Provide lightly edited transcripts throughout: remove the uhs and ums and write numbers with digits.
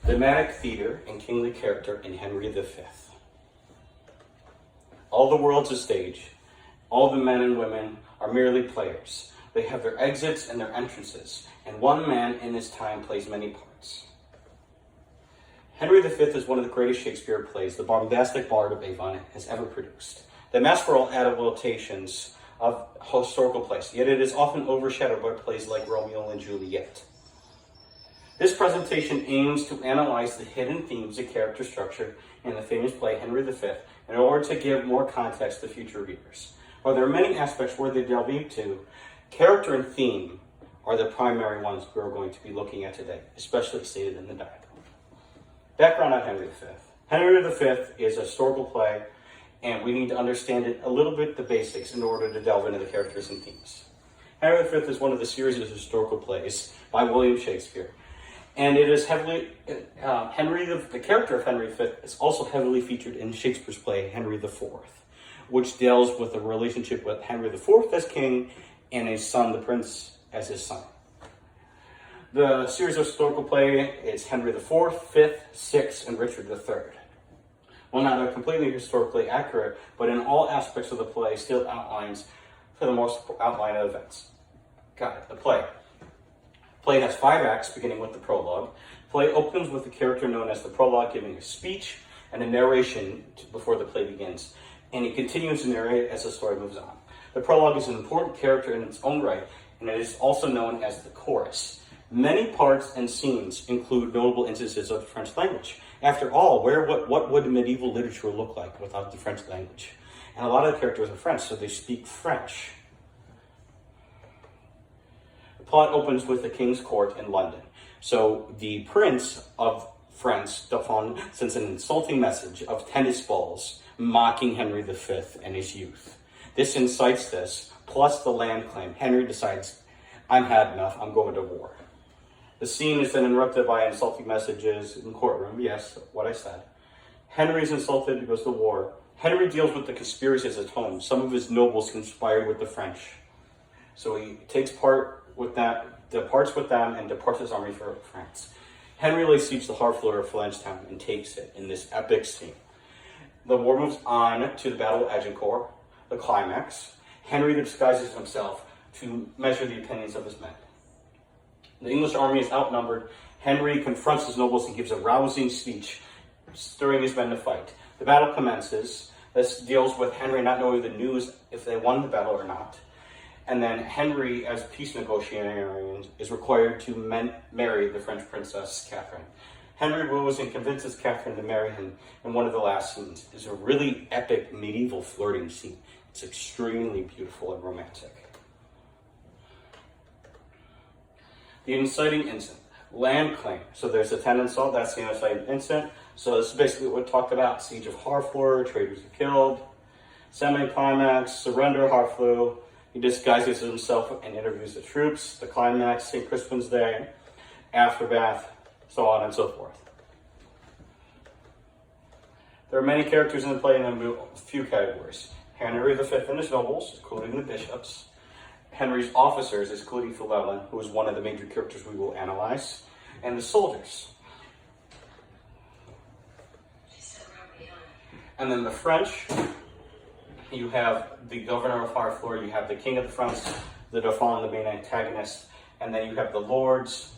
Thematic theater and kingly character in Henry V. All the world's a stage. All the men and women are merely players. They have their exits and their entrances, and one man in his time plays many parts. Henry V is one of the greatest Shakespeare plays the bombastic bard of Avon has ever produced. The masterful adaptations of historical plays, yet it is often overshadowed by plays like Romeo and Juliet. This presentation aims to analyze the hidden themes of character structure in the famous play Henry V in order to give more context to future readers. While there are many aspects where they delve into, character and theme are the primary ones we're going to be looking at today, especially stated in the diagram. Background on Henry V. Henry V is a historical play, and we need to understand it a little bit, the basics, in order to delve into the characters and themes. Henry V is one of the series of historical plays by William Shakespeare. And it is heavily, the character of Henry V is also heavily featured in Shakespeare's play, Henry IV, which deals with the relationship with Henry IV as king and his son, the prince, as his son. The series of historical play is Henry IV, V, VI, and Richard III. Well, not completely historically accurate, but in all aspects of the play still outlines, for the most outline of events. Got it, the play. Play has 5 acts, beginning with the prologue. Play opens with the character known as the prologue giving a speech and a narration before the play begins, and he continues to narrate as the story moves on. The prologue is an important character in its own right, and it is also known as the chorus. Many parts and scenes include notable instances of the French language. After all, what would medieval literature look like without the French language? And a lot of the characters are French, so they speak French. The plot opens with the king's court in London. So the prince of France, Dauphin, sends an insulting message of tennis balls mocking Henry V and his youth. This incites this, plus the land claim. Henry decides, I've had enough, I'm going to war. The scene is then interrupted by insulting messages in the courtroom. Yes, what I said. Henry's insulted, he goes to war. Henry deals with the conspiracies at home. Some of his nobles conspired with the French. So he takes part with that, departs with them, and departs his army for France. Henry lays siege to Harfleur of Flandstown and takes it in this epic scene. The war moves on to the Battle of Agincourt, the climax. Henry disguises himself to measure the opinions of his men. The English army is outnumbered. Henry confronts his nobles and gives a rousing speech, stirring his men to fight. The battle commences. This deals with Henry not knowing the news if they won the battle or not. And then Henry, as peace negotiator, is required to marry the French princess, Catherine. Henry woos and convinces Catherine to marry him in one of the last scenes. It's a really epic medieval flirting scene. It's extremely beautiful and romantic. The inciting incident, land claim. So there's a tenant assault, that's the inciting incident. So this is basically what we talked about. Siege of Harfleur, traders are killed. Semi-climax, surrender Harfleur. He disguises himself and interviews the troops. The climax, St. Crispin's Day, aftermath, so on and so forth. There are many characters in the play in a few categories. Henry V and his nobles, including the bishops. Henry's officers, including Llewellyn, who is one of the major characters we will analyze, and the soldiers. And then the French, you have the governor of Harfleur, you have the king of the French, the Dauphin, the main antagonist, and then you have the lords,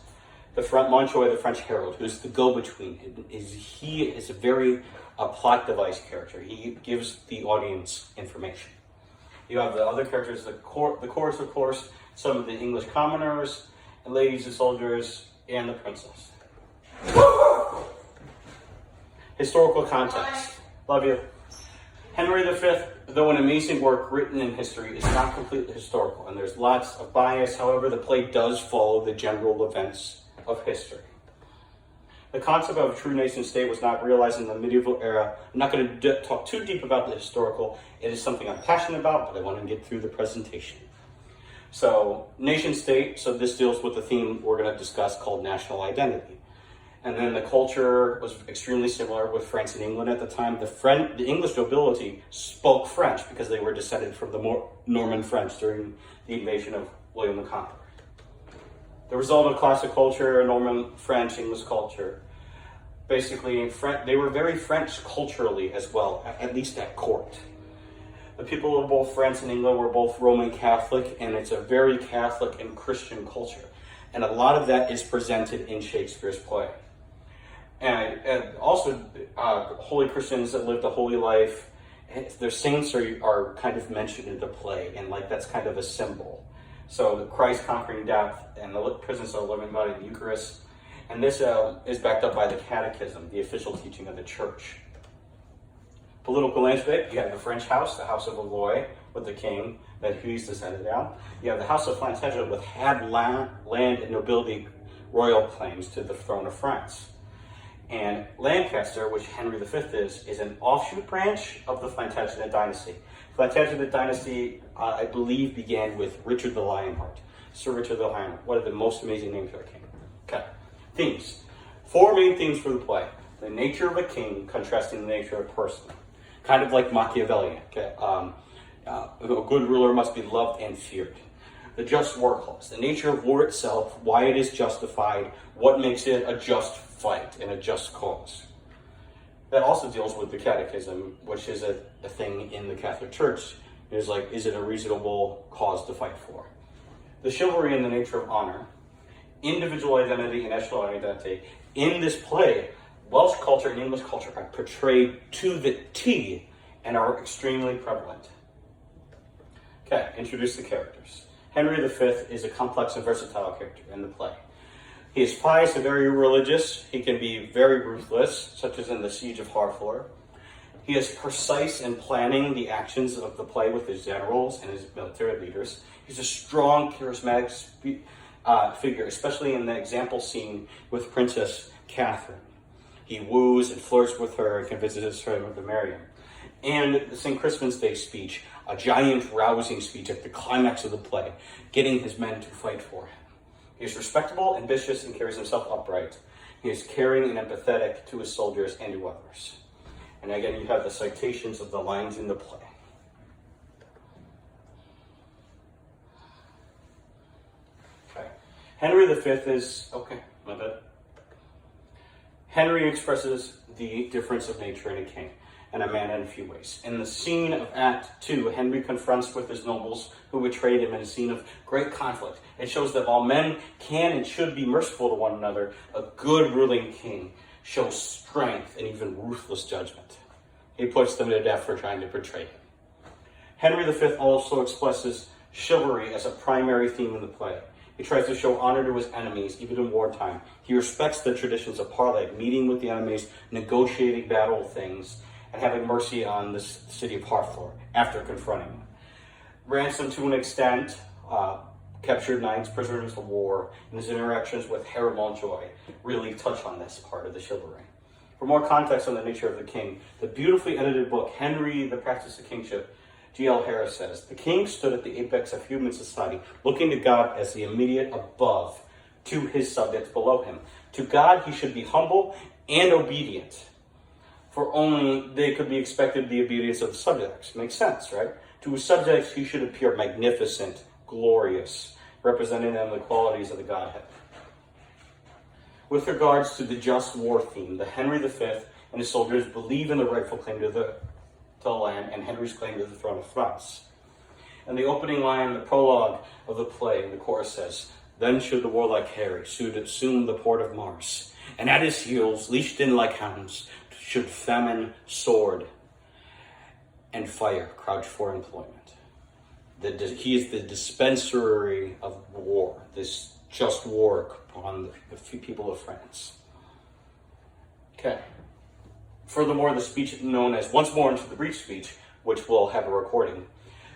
the Montjoy, the French herald, who's the go-between. He is a very plot device character. He gives the audience information. You have the other characters, the chorus, of course, some of the English commoners, and ladies and soldiers, and the princess. Historical context. Love you. Henry V, though an amazing work written in history, is not completely historical, and there's lots of bias. However, the play does follow the general events of history. The concept of a true nation state was not realized in the medieval era. I'm not going to talk too deep about the historical. It is something I'm passionate about, but I want to get through the presentation. So, nation state, so this deals with the theme we're going to discuss called national identity. And then the culture was extremely similar with France and England at the time. The English nobility spoke French because they were descended from the Norman French during the invasion of William the Conqueror. The result of classic culture, Norman French, English culture. Basically, they were very French culturally as well, at least at court. The people of both France and England were both Roman Catholic, and it's a very Catholic and Christian culture. And a lot of that is presented in Shakespeare's play. And also, holy Christians that lived a holy life, their saints are kind of mentioned in the play, and like that's kind of a symbol. So the Christ conquering death and the presence of the living body in the Eucharist. And this is backed up by the Catechism, the official teaching of the Church. Political landscape, you have the French house, the House of Valois, with the king that Hugues descended down. You have the House of Plantagenet, which had land and nobility royal claims to the throne of France. And Lancaster, which Henry V is an offshoot branch of the Plantagenet dynasty. Plantagenet dynasty, I believe, began with Richard the Lionheart. Sir Richard the Lionheart, one of the most amazing names for a king. Okay, themes. 4 main themes for the play. The nature of a king contrasting the nature of a person. Kind of like Machiavellian. Okay? A good ruler must be loved and feared. The just war clause. The nature of war itself, why it is justified, what makes it a just fight and a just cause. That also deals with the Catechism, which is a thing in the Catholic Church. It's like, is it a reasonable cause to fight for? The chivalry and the nature of honor. Individual identity and national identity. In this play, Welsh culture and English culture are portrayed to the T and are extremely prevalent. Okay, introduce the characters. Henry V is a complex and versatile character in the play. He is pious and very religious. He can be very ruthless, such as in the Siege of Harfleur. He is precise in planning the actions of the play with his generals and his military leaders. He's a strong, charismatic figure, especially in the example scene with Princess Catherine. He woos and flirts with her and convinces her to marry him. And the St. Crispin's Day speech, a giant rousing speech at the climax of the play, getting his men to fight for him. He is respectable, ambitious, and carries himself upright. He is caring and empathetic to his soldiers and to others. And again, you have the citations of the lines in the play. Okay. Henry V is, okay, my bad. Henry expresses the difference of nature in a king and a man in a few ways. In the scene of Act 2, Henry confronts with his nobles who betrayed him in a scene of great conflict. It shows that while men can and should be merciful to one another, a good ruling king shows strength and even ruthless judgment. He puts them to death for trying to betray him. Henry V also expresses chivalry as a primary theme in the play. He tries to show honor to his enemies, even in wartime. He respects the traditions of parley, meeting with the enemies, negotiating battle things, and having mercy on the city of Harfleur after confronting them. Ransom, to an extent, captured knights, prisoners of war, and his interactions with Herod Montjoy really touch on this part of the chivalry. For more context on the nature of the king, the beautifully edited book, Henry, The Practice of Kingship, G.L. Harris says, the king stood at the apex of human society, looking to God as the immediate above to his subjects below him. To God he should be humble and obedient, for only they could be expected the obedience of the subjects. Makes sense, right? To his subjects he should appear magnificent, glorious, representing them the qualities of the Godhead. With regards to the just war theme, the Henry V and his soldiers believe in the rightful claim to the land and Henry's claim to the throne of France. And the opening line, the prologue of the play, the chorus says, then should the warlike Harry assume the port of Mars, and at his heels, leashed in like hounds, should famine, sword, and fire crouch for employment. He is the dispensary of war, this just war upon the people of France. Okay. Furthermore, the speech known as Once More into the Breach speech, which we'll have a recording,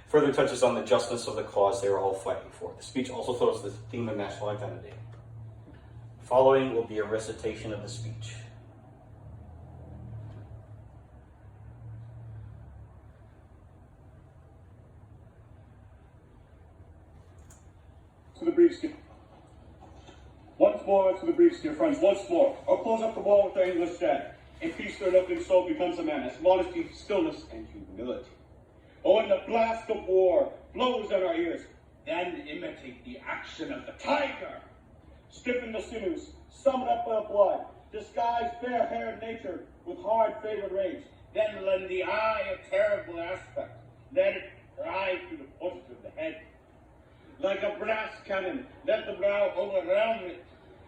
further touches on the justness of the cause they were all fighting for. The speech also throws the theme of national identity. Following will be a recitation of the speech. To the breach, once more to the breach, dear friends, once more. Or close up the wall with the English dead. In peace their lifting soul becomes a menace, modesty, stillness, and humility. Oh, when the blast of war blows in our ears, then imitate the action of the tiger. Stiffen the sinews, sum it up with blood, disguise fair-haired nature with hard-favored rage, then lend the eye a terrible aspect, let it drive to the post of the head. Like a brass cannon, let the brow overwhelm it,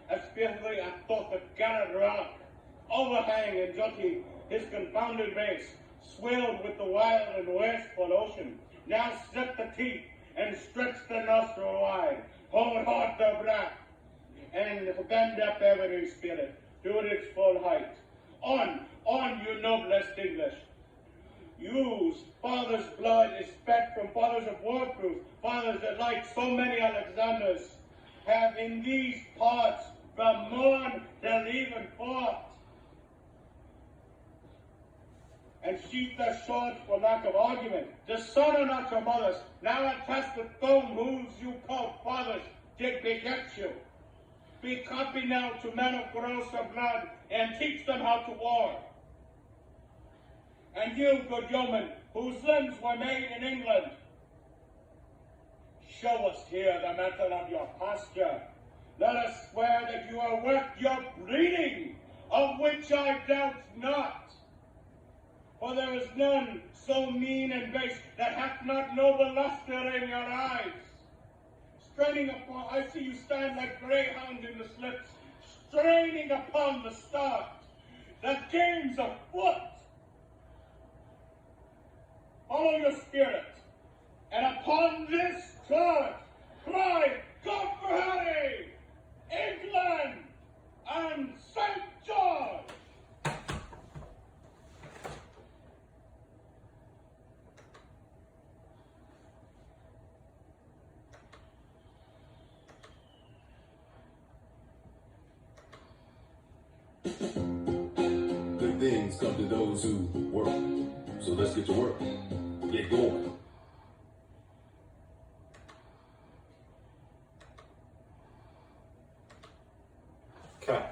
as fearfully as doth the gallant rock, overhang and jutting his confounded base, swelled with the wild and wasteful ocean. Now set the teeth and stretch the nostril wide, hold hard the breath, and bend up every spirit to its full height. On, you noblest English. Whose father's blood is spat from fathers of warproof, fathers that, like so many Alexanders, have in these parts from morn till even fought, and sheathe their swords for lack of argument. Dishonor not your mothers. Now attest the throne whose you call fathers did beget you. Be copy now to men of grosser blood, and teach them how to war. And you, good yeomen, whose limbs were made in England, show us here the method of your posture. Let us swear that you are worth your breeding, of which I doubt not. For there is none so mean and base that hath not noble luster in your eyes. Straining upon, I see you stand like greyhound in the slips, straining upon the start. The game's afoot. Follow your spirit, and upon this charge, cry, God for Harry, England, and St. George! Good things come to those who work. So let's get to work. Get going. Okay.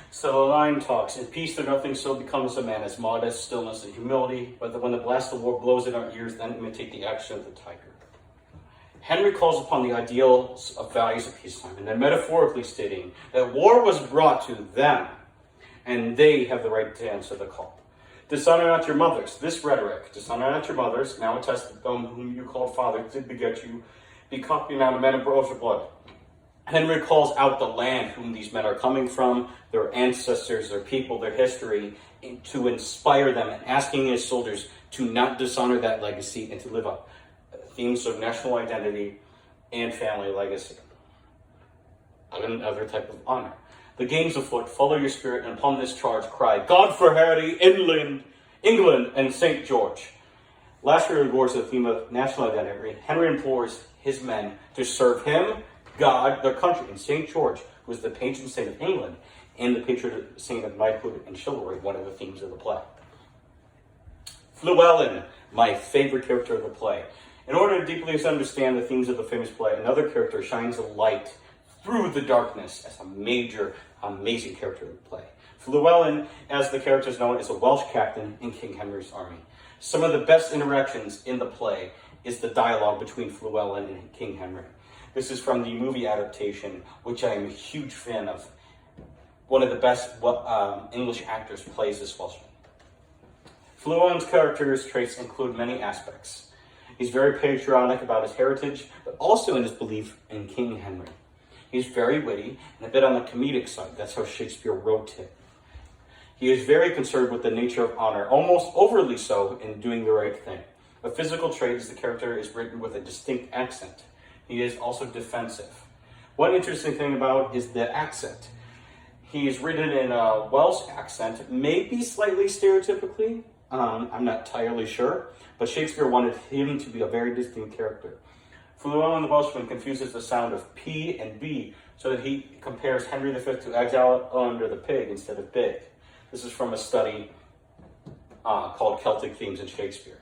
So the line talks, in peace there nothing so becomes a man as modest, stillness, and humility, but when the blast of war blows in our ears, then imitate the action of the tiger. Henry calls upon the ideals of values of peacetime, and then metaphorically stating that war was brought to them, and they have the right to answer the call. Dishonor not your mothers. This rhetoric, dishonor not your mothers, now attest that them whom you called father did beget you, be copy now to men of grosser blood. Henry calls out the land whom these men are coming from, their ancestors, their people, their history, to inspire them, and asking his soldiers to not dishonor that legacy and to live up themes of national identity and family legacy. Another type of honor. The games afoot, follow your spirit, and upon this charge cry, God for Harry, England, and St. George. Lastly, regards to the theme of national identity, Henry implores his men to serve him, God, their country, and St. George, who is the patron saint of England, and the patron saint of knighthood and chivalry, one of the themes of the play. Llewellyn, my favorite character of the play. In order to deeply understand the themes of the famous play, another character shines a light through the darkness as a major, amazing character of the play. Llewellyn, as the character is known, is a Welsh captain in King Henry's army. Some of the best interactions in the play is the dialogue between Llewellyn and King Henry. This is from the movie adaptation, which I am a huge fan of. One of the best English actors plays this Welshman. Llewellyn's character's traits include many aspects. He's very patriotic about his heritage, but also in his belief in King Henry. He's very witty and a bit on the comedic side. That's how Shakespeare wrote it. He is very concerned with the nature of honor, almost overly so in doing the right thing. A physical trait is the character is written with a distinct accent. He is also defensive. One interesting thing about is the accent. He is written in a Welsh accent, maybe slightly stereotypically. I'm not entirely sure, but Shakespeare wanted him to be a very distinct character. Llewellyn the Welshman confuses the sound of P and B so that he compares Henry V to Alexander the Pig instead of Big. This is from a study called Celtic Themes in Shakespeare.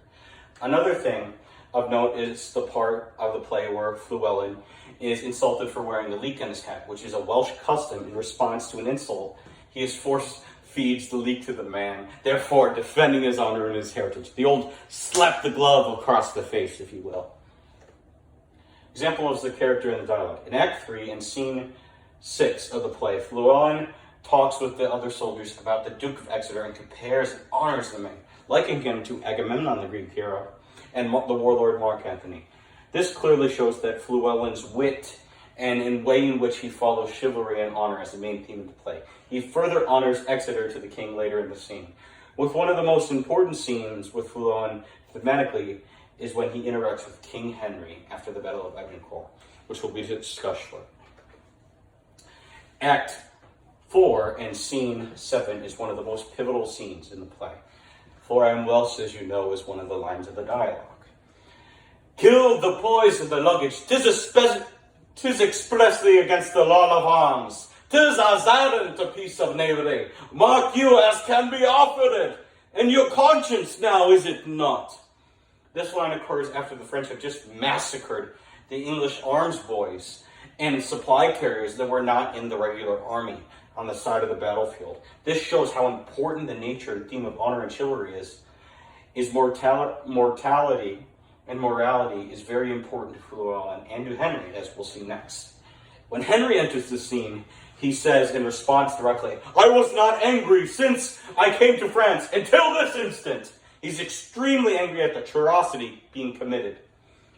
Another thing of note is the part of the play where Llewellyn is insulted for wearing a leek in his hat, which is a Welsh custom in response to an insult. He is forced feeds the leek to the man, therefore defending his honor and his heritage. The old slap the glove across the face, if you will. Example is the character in the dialogue. In Act 3 and Scene 6 of the play, Llewellyn talks with the other soldiers about the Duke of Exeter and compares and honors the man, liking him to Agamemnon, the Greek hero, and the warlord Mark Antony. This clearly shows that Llewellyn's wit and in way in which he follows chivalry and honor as the main theme of the play. He further honors Exeter to the king later in the scene. With one of the most important scenes with Llewellyn thematically is when he interacts with King Henry after the Battle of Agincourt, which will be discussed shortly. Act 4 and Scene 7 is one of the most pivotal scenes in the play. For I am Welsh, as you know, is one of the lines of the dialogue. Kill the poise of the luggage, 'tis expressly against the law of arms. 'Tis as arrant a piece of knavery, mark you, as can be offered, and your conscience now, is it not? This line occurs after the French have just massacred the English arms boys and supply carriers that were not in the regular army on the side of the battlefield. This shows how important the nature and theme of honor and chivalry is mortality and morality is very important to Llewellyn and to Henry, as we'll see next. When Henry enters the scene, he says in response directly, I was not angry since I came to France until this instant. He's extremely angry at the atrocity being committed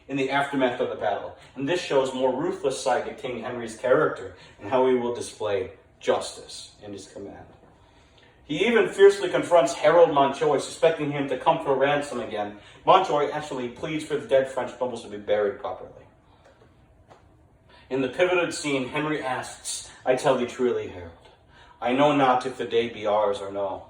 in the aftermath of the battle. And this shows more ruthless side to King Henry's character and how he will display justice in his command. He even fiercely confronts Harold Montjoy, suspecting him to come for ransom again. Montjoy actually pleads for the dead French nobles to be buried properly. In the pivoted scene, Henry asks, I tell thee truly, Harold, I know not if the day be ours or no.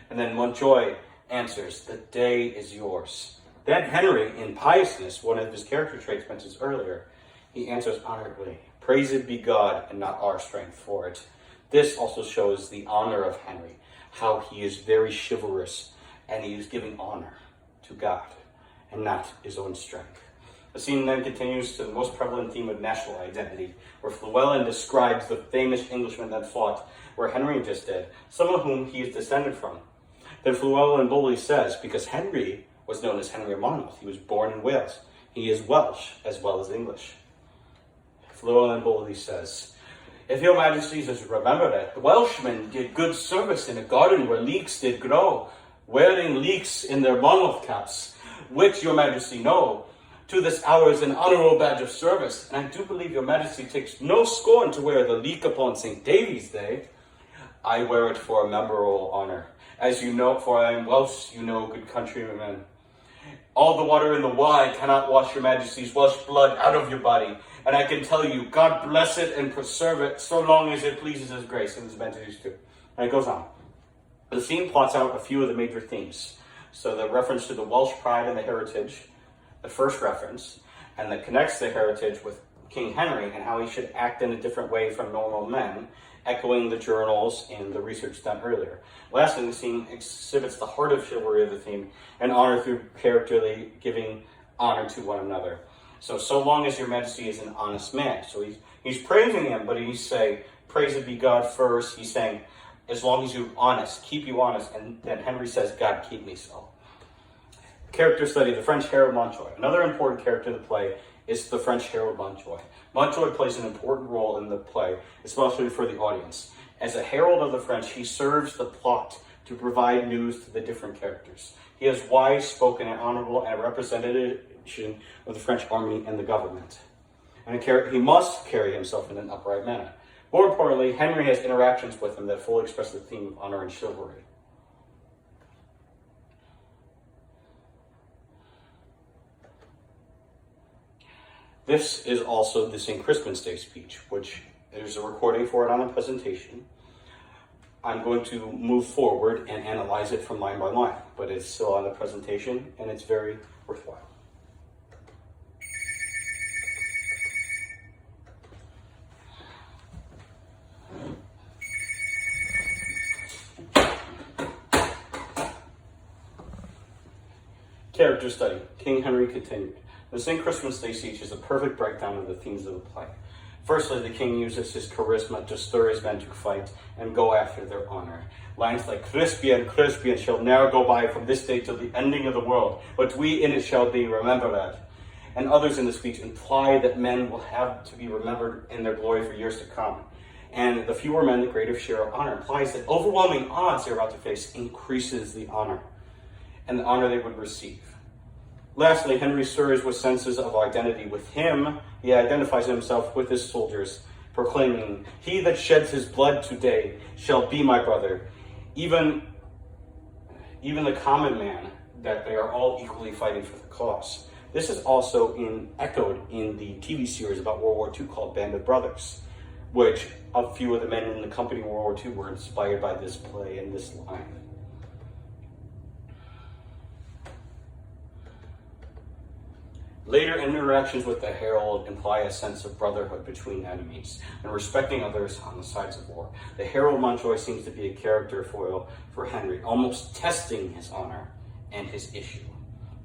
And then Montjoy answers, the day is yours. Then Henry, in piousness, one of his character traits mentioned earlier, he answers honorably, praised be God and not our strength for it. This also shows the honor of Henry, how he is very chivalrous and he is giving honor to God and not his own strength. The scene then continues to the most prevalent theme of national identity, where Llewellyn describes the famous Englishmen that fought where Henry just did, some of whom he is descended from. Then Llewellyn boldly says, because Henry was known as Henry of Monmouth, he was born in Wales. He is Welsh as well as English. Llewellyn boldly says, if your majesties is remember that, the Welshmen did good service in a garden where leeks did grow, wearing leeks in their Monmouth caps, which your majesty know, to this hour is an honourable badge of service, and I do believe your majesty takes no scorn to wear the leek upon St. David's Day. I wear it for a memorable honour. As you know, for I am Welsh, you know, good countrymen. All the water in the Wye cannot wash your majesty's Welsh blood out of your body, and I can tell you, God bless it and preserve it so long as it pleases his grace, and his majesty's too. And it goes on. The scene plots out a few of the major themes. So the reference to the Welsh pride and the heritage, the first reference, and that connects the heritage with King Henry and how he should act in a different way from normal men, echoing the journals and the research done earlier. Lastly, the scene exhibits the heart of chivalry of the theme and honor through characterly giving honor to one another. So long as your majesty is an honest man. So he's praising him, but he's saying, praised be God first. He's saying, as long as you're honest, keep you honest. And then Henry says, God, keep me so. Character study, the French Harold Montjoy. Another important character in the play is the French Harold Montjoy. Montjoy plays an important role in the play, especially for the audience. As a herald of the French, he serves the plot to provide news to the different characters. He has wise, spoken, and honorable and representation of the French army and the government. And he must carry himself in an upright manner. More importantly, Henry has interactions with him that fully express the theme of honor and chivalry. This is also the St. Crispin's Day speech, which there's a recording for it on the presentation. I'm going to move forward and analyze it from line by line, but it's still on the presentation and it's very worthwhile. Character study. King Henry continued. The St. Crispin's Day speech is a perfect breakdown of the themes of the play. Firstly, the king uses his charisma to stir his men to fight and go after their honor. Lines like, Crispian, Crispian shall ne'er go by from this day till the ending of the world, but we in it shall be, remember that. And others in the speech imply that men will have to be remembered in their glory for years to come. And the fewer men, the greater share of honor implies that overwhelming odds they're about to face increases the honor and the honor they would receive. Lastly, Henry stirs with senses of identity with him. He identifies himself with his soldiers, proclaiming, "He that sheds his blood today shall be my brother." Even the common man, that they are all equally fighting for the cause. This is also echoed in the TV series about World War II called Band of Brothers, which a few of the men in the company in World War II were inspired by this play and this line. Later interactions with the herald imply a sense of brotherhood between enemies and respecting others on the sides of war. The herald Montjoy seems to be a character foil for Henry, almost testing his honor and his issue,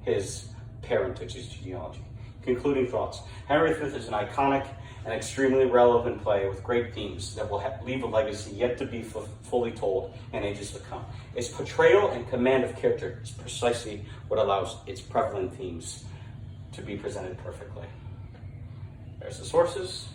his parentage, his genealogy. Concluding thoughts. Henry V is an iconic and extremely relevant play with great themes that will leave a legacy yet to be fully told in ages to come. Its portrayal and command of character is precisely what allows its prevalent themes to be presented perfectly. There's the sources.